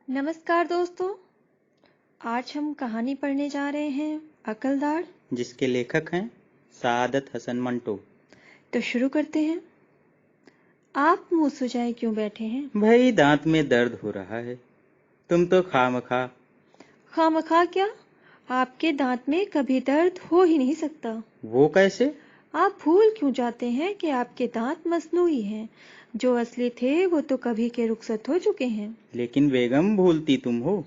नमस्कार दोस्तों। आज हम कहानी पढ़ने जा रहे हैं अकलदार, जिसके लेखक हैं सादत हसन मंटो। तो शुरू करते हैं। आप मुंह सुजाए क्यों बैठे हैं? भाई दांत में दर्द हो रहा है। तुम तो खामखा। खामखा क्या? आपके दांत में कभी दर्द हो ही नहीं सकता। वो कैसे? आप भूल क्यों जाते हैं कि आपके दांत मस्नूई हैं? जो असली थे वो तो कभी के रुखसत हो चुके हैं। लेकिन बेगम, भूलती तुम हो।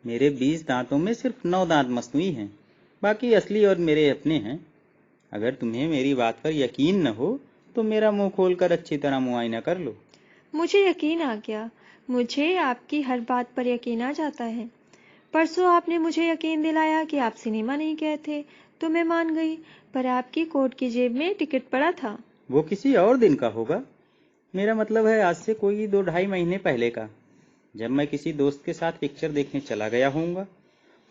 मेरे 20 दांतों में सिर्फ 9 दांत मस्नूई हैं, बाकी असली और मेरे अपने हैं। अगर तुम्हें मेरी बात पर यकीन न हो तो मेरा मुंह खोलकर अच्छी तरह मुआयना कर लो। मुझे यकीन आ गया। मुझे आपकी हर बात पर यकीन आ जाता है। परसों आपने मुझे यकीन दिलाया कि आप सिनेमा नहीं गए थे, तो मैं मान गई। पर आपकी कोट की जेब में टिकट पड़ा था। वो किसी और दिन का होगा। मेरा मतलब है आज से कोई 2-2.5 महीने पहले का, जब मैं किसी दोस्त के साथ पिक्चर देखने चला गया होऊंगा।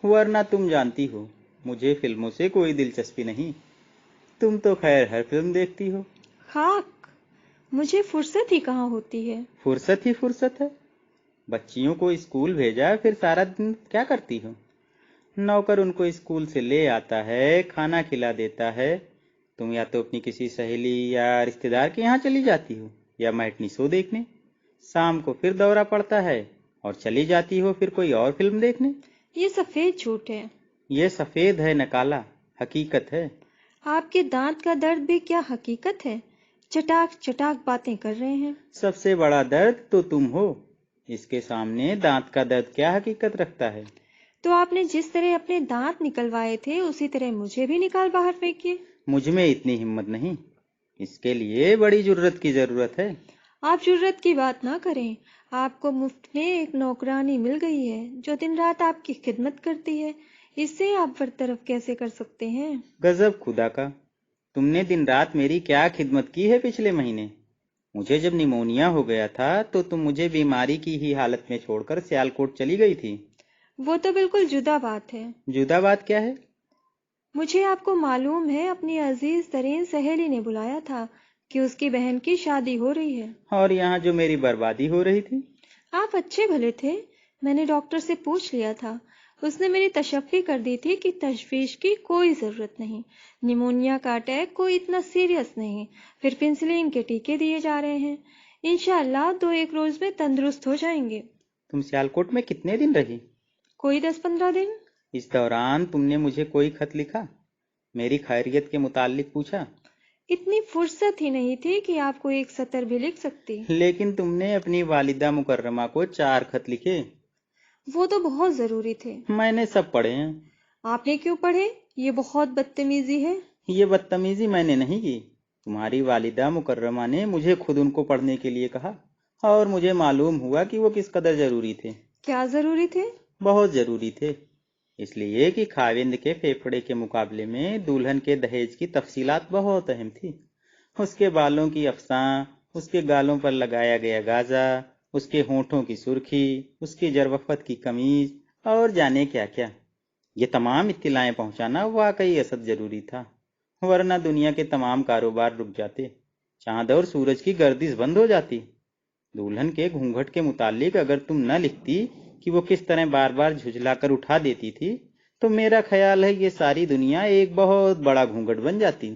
वरना तुम जानती हो, मुझे फिल्मों से कोई दिलचस्पी नहीं। तुम तो खैर हर फिल्म देखती हो। खाक, मुझे फुर्सत ही कहाँ होती है। फुर्सत ही फुर्सत है। बच्चियों को स्कूल भेजा, फिर सारा दिन क्या करती हो? नौकर उनको स्कूल से ले आता है, खाना खिला देता है। तुम या तो अपनी किसी सहेली या रिश्तेदार के यहाँ चली जाती हो, या मैटनी शो देखने। शाम को फिर दौरा पड़ता है और चली जाती हो फिर कोई और फिल्म देखने। ये सफेद झूठ है। ये सफेद है न काला, हकीकत है। आपके दांत का दर्द भी क्या हकीकत है? चटाक चटाक बातें कर रहे हैं। सबसे बड़ा दर्द तो तुम हो। इसके सामने दांत का दर्द क्या हकीकत रखता है? तो आपने जिस तरह अपने दांत निकलवाए थे उसी तरह मुझे भी निकाल बाहर फेंकिए। मुझ में इतनी हिम्मत नहीं। इसके लिए बड़ी जुर्रत की जरूरत है। आप जुर्रत की बात ना करें। आपको मुफ्त में एक नौकरानी मिल गई है जो दिन रात आपकी खिदमत करती है। इससे आप बरतरफ कैसे कर सकते हैं? गजब खुदा का। तुमने दिन रात मेरी क्या खिदमत की है पिछले महीने। मुझे जब निमोनिया हो गया था तो तुम मुझे बीमारी की ही हालत में छोड़कर सियालकोट चली गई थी। वो तो बिल्कुल जुदा बात है। जुदा बात क्या है? मुझे आपको मालूम है, अपनी अजीज तरीन सहेली ने बुलाया था कि उसकी बहन की शादी हो रही है। और यहाँ जो मेरी बर्बादी हो रही थी। आप अच्छे भले थे। मैंने डॉक्टर से पूछ लिया था। उसने मेरी तशफ़ी कर दी थी कि तशवीश की कोई ज़रूरत नहीं। निमोनिया का अटैक कोई इतना सीरियस नहीं। फिर पेंसिलिन के टीके दिए जा रहे हैं। इंशाअल्लाह 2-1 रोज में तंदुरुस्त हो जाएंगे। तुम सियालकोट में कितने दिन रही? कोई 10-15 दिन। इस दौरान तुमने मुझे कोई खत लिखा, मेरी खैरियत के मुताल्लिक पूछा? इतनी फुर्सत ही नहीं थी कि आपको एक सतर भी लिख सकती। लेकिन तुमने अपनी वालिदा मुकर्रमा को 4 खत लिखे। वो तो बहुत जरूरी थे। मैंने सब पढ़े हैं। आपने क्यों पढ़े? ये बहुत बदतमीजी है। ये बदतमीजी मैंने नहीं की। तुम्हारी वालिदा मुकर्रमा ने मुझे खुद उनको पढ़ने के लिए कहा, और मुझे मालूम हुआ कि वो किस कदर जरूरी थे। क्या जरूरी थे? बहुत जरूरी थे। इसलिए कि खाविंद के फेफड़े के मुकाबले में दुल्हन के दहेज की तफसीलात बहुत अहम थी। उसके बालों की अफसां, उसके गालों पर लगाया गया गाजा, उसके होठों की सुर्खी, उसकी जरवफत की कमीज, और जाने क्या क्या। ये तमाम इत्तिलाएं पहुंचाना वाकई असद जरूरी था। वरना दुनिया के तमाम कारोबार रुक जाते, चांद और सूरज की गर्दिश बंद हो जाती। दुल्हन के घूंघट के मुतालिक अगर तुम न लिखती कि वो किस तरह बार बार झुझलाकर उठा देती थी, तो मेरा ख्याल है ये सारी दुनिया एक बहुत बड़ा घूंघट बन जाती।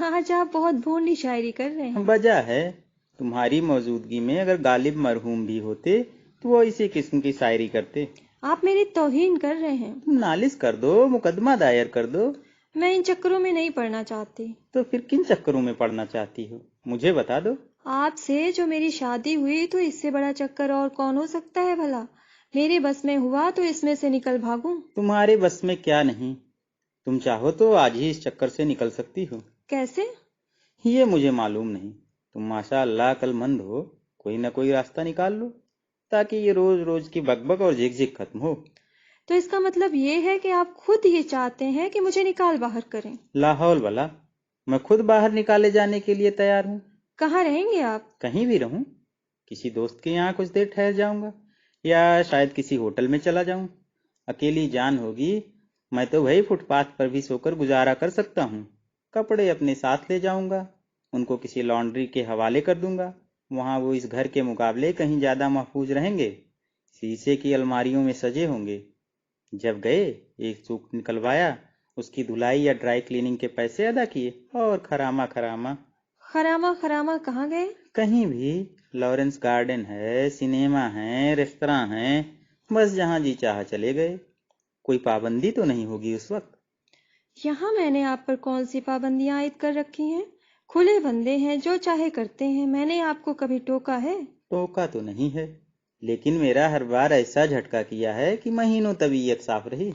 आज आप बहुत भोंडी शायरी कर रहे हैं। वजह है, तुम्हारी मौजूदगी में अगर गालिब मरहूम भी होते तो वो इसी किस्म की शायरी करते। आप मेरी तौहीन कर रहे हैं। तुम नालिश कर दो, मुकदमा दायर कर दो। मैं इन चक्करों में नहीं पड़ना चाहती। तो फिर किन चक्करों में पड़ना चाहती हो, मुझे बता दो। आपसे जो मेरी शादी हुई तो इससे बड़ा चक्कर और कौन हो सकता है भला? मेरे बस में हुआ तो इसमें से निकल भागूं। तुम्हारे बस में क्या नहीं। तुम चाहो तो आज ही इस चक्कर से निकल सकती हो। कैसे? ये मुझे मालूम नहीं। तुम माशा अल्लाह अक्लमंद हो, कोई ना कोई रास्ता निकाल लो ताकि ये रोज रोज की बकबक और झिकझिक खत्म हो। तो इसका मतलब ये है कि आप खुद ही चाहते हैं कि मुझे निकाल बाहर करें। लाहौल वाला, मैं खुद बाहर निकाले जाने के लिए तैयार हूँ। कहाँ रहेंगे आप? कहीं भी रहूं। किसी दोस्त के यहाँ कुछ देर ठहर जाऊंगा, या शायद किसी होटल में चला जाऊं। अकेली जान होगी, मैं तो वही फुटपाथ पर भी सोकर गुजारा कर सकता हूँ। कपड़े अपने साथ ले जाऊंगा, उनको किसी लॉन्ड्री के हवाले कर दूंगा। वहां वो इस घर के मुकाबले कहीं ज्यादा महफूज रहेंगे। शीशे की अलमारियों में सजे होंगे। जब गए एक सूट निकलवाया, उसकी धुलाई या ड्राई क्लीनिंग के पैसे अदा किए और खरामा खरामा। खरामा खरामा कहाँ गए? कहीं भी। लॉरेंस गार्डन है, सिनेमा है, रेस्तरां है, बस जहां जी चाह चले गए। कोई पाबंदी तो नहीं होगी उस वक्त? यहाँ मैंने आप पर कौन सी पाबंदियां आयद कर रखी हैं? खुले बंदे हैं, जो चाहे करते हैं। मैंने आपको कभी टोका है? टोका तो नहीं है, लेकिन मेरा हर बार ऐसा झटका किया है कि महीनों तबीयत साफ रही।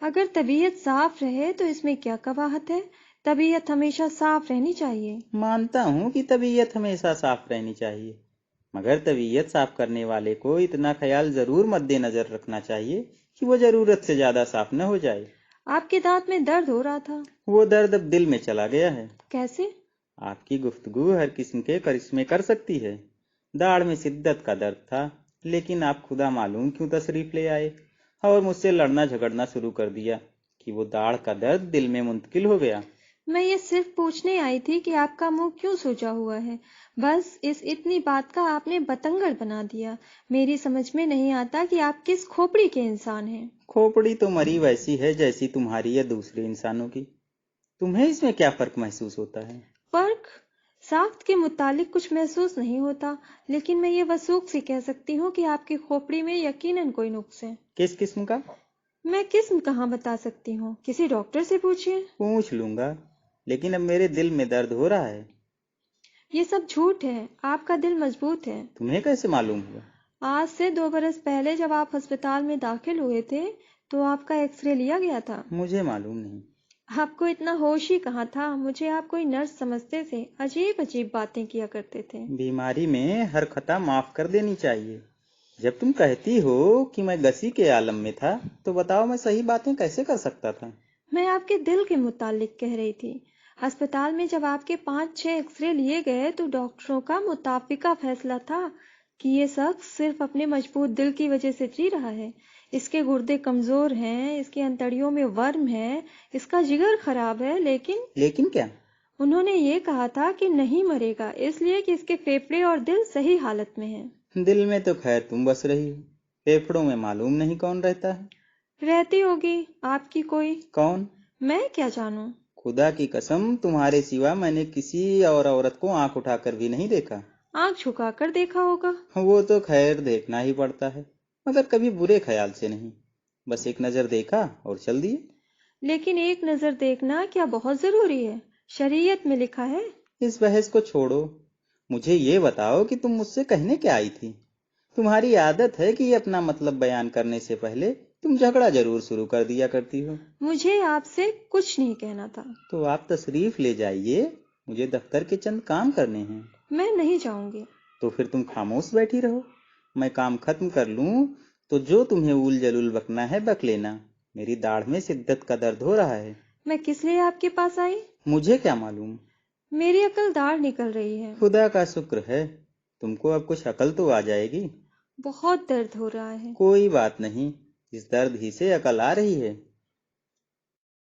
अगर तबीयत साफ रहे तो इसमें क्या कबाहत है? तबीयत हमेशा साफ रहनी चाहिए। मानता हूँ कि तबीयत हमेशा साफ रहनी चाहिए, मगर तबीयत साफ करने वाले को इतना ख्याल जरूर मद्देनजर रखना चाहिए कि वो जरूरत से ज्यादा साफ न हो जाए। आपके दांत में दर्द हो रहा था। वो दर्द अब दिल में चला गया है। कैसे? आपकी गुफ्तगू हर किस्म के करिश्मे कर सकती है। दाढ़ में शिद्दत का दर्द था, लेकिन आप खुदा मालूम क्यों तशरीफ ले आए और मुझसे लड़ना झगड़ना शुरू कर दिया कि वो दाढ़ का दर्द दिल में मुंतकिल हो गया। मैं ये सिर्फ पूछने आई थी कि आपका मुंह क्यों सूजा हुआ है। बस इस इतनी बात का आपने बतंगड़ बना दिया। मेरी समझ में नहीं आता कि आप किस खोपड़ी के इंसान हैं। खोपड़ी तो मरी वैसी है जैसी तुम्हारी या दूसरे इंसानों की। तुम्हें इसमें क्या फर्क महसूस होता है? फर्क? साख्त के मुतालिक कुछ महसूस नहीं होता, लेकिन मैं ये वसूख से कह सकती हूँ कि आपकी खोपड़ी में यकीनन कोई नुक्स है। किस किस्म का? मैं किस्म कहाँ बता सकती हूँ, किसी डॉक्टर से पूछिए। पूछ लूंगा, लेकिन अब मेरे दिल में दर्द हो रहा है। ये सब झूठ है। आपका दिल मजबूत है। तुम्हें कैसे मालूम हुआ? आज से 2 बरस पहले जब आप अस्पताल में दाखिल हुए थे तो आपका एक्सरे लिया गया था। मुझे मालूम नहीं। आपको इतना होश ही कहाँ था? मुझे आप कोई नर्स समझते थे। अजीब अजीब बातें किया करते थे। बीमारी में हर खता माफ कर देनी चाहिए। जब तुम कहती हो कि मैं गसी के आलम में था, तो बताओ मैं सही बातें कैसे कर सकता था? मैं आपके दिल के मुतालिक कह रही थी। अस्पताल में जब आपके 5-6 एक्सरे लिए गए तो डॉक्टरों का मुताबिका फैसला था कि ये शख्स सिर्फ अपने मजबूत दिल की वजह से जी रहा है। इसके गुर्दे कमजोर हैं, इसकी अंतड़ियों में वर्म है, इसका जिगर खराब है। लेकिन क्या? उन्होंने ये कहा था कि नहीं मरेगा, इसलिए कि इसके फेफड़े और दिल सही हालत में हैं। दिल में तो खैर तुम बस रही हो, फेफड़ों में मालूम नहीं कौन रहता है। रहती होगी आपकी कोई। कौन? मैं क्या जानूं? खुदा की कसम, तुम्हारे सिवा मैंने किसी और औरत को आंख उठाकर भी नहीं देखा। आंख झुकाकर देखा होगा। वो तो खैर देखना ही पड़ता है, मगर कभी बुरे ख्याल से नहीं। बस एक नजर देखा और चल दिए। लेकिन एक नजर देखना क्या बहुत जरूरी है? शरीयत में लिखा है। इस बहस को छोड़ो, मुझे ये बताओ कि तुम मुझसे कहने क्या आई थी? तुम्हारी आदत है कि अपना मतलब बयान करने से पहले तुम झगड़ा जरूर शुरू कर दिया करती हो। मुझे आपसे कुछ नहीं कहना था। तो आप तशरीफ ले जाइए, मुझे दफ्तर के चंद काम करने हैं। मैं नहीं जाऊंगी। तो फिर तुम खामोश बैठी रहो, मैं काम खत्म कर लूं तो जो तुम्हें उल जलूल बकना है बक लेना। मेरी दाढ़ में शिद्दत का दर्द हो रहा है। मैं किस लिए आपके पास आई? मुझे क्या मालूम। मेरी अकल दाढ़ निकल रही है। खुदा का शुक्र है, तुमको अब कुछ अकल तो आ जाएगी। बहुत दर्द हो रहा है। कोई बात नहीं, इस दर्द ही से अकल आ रही है।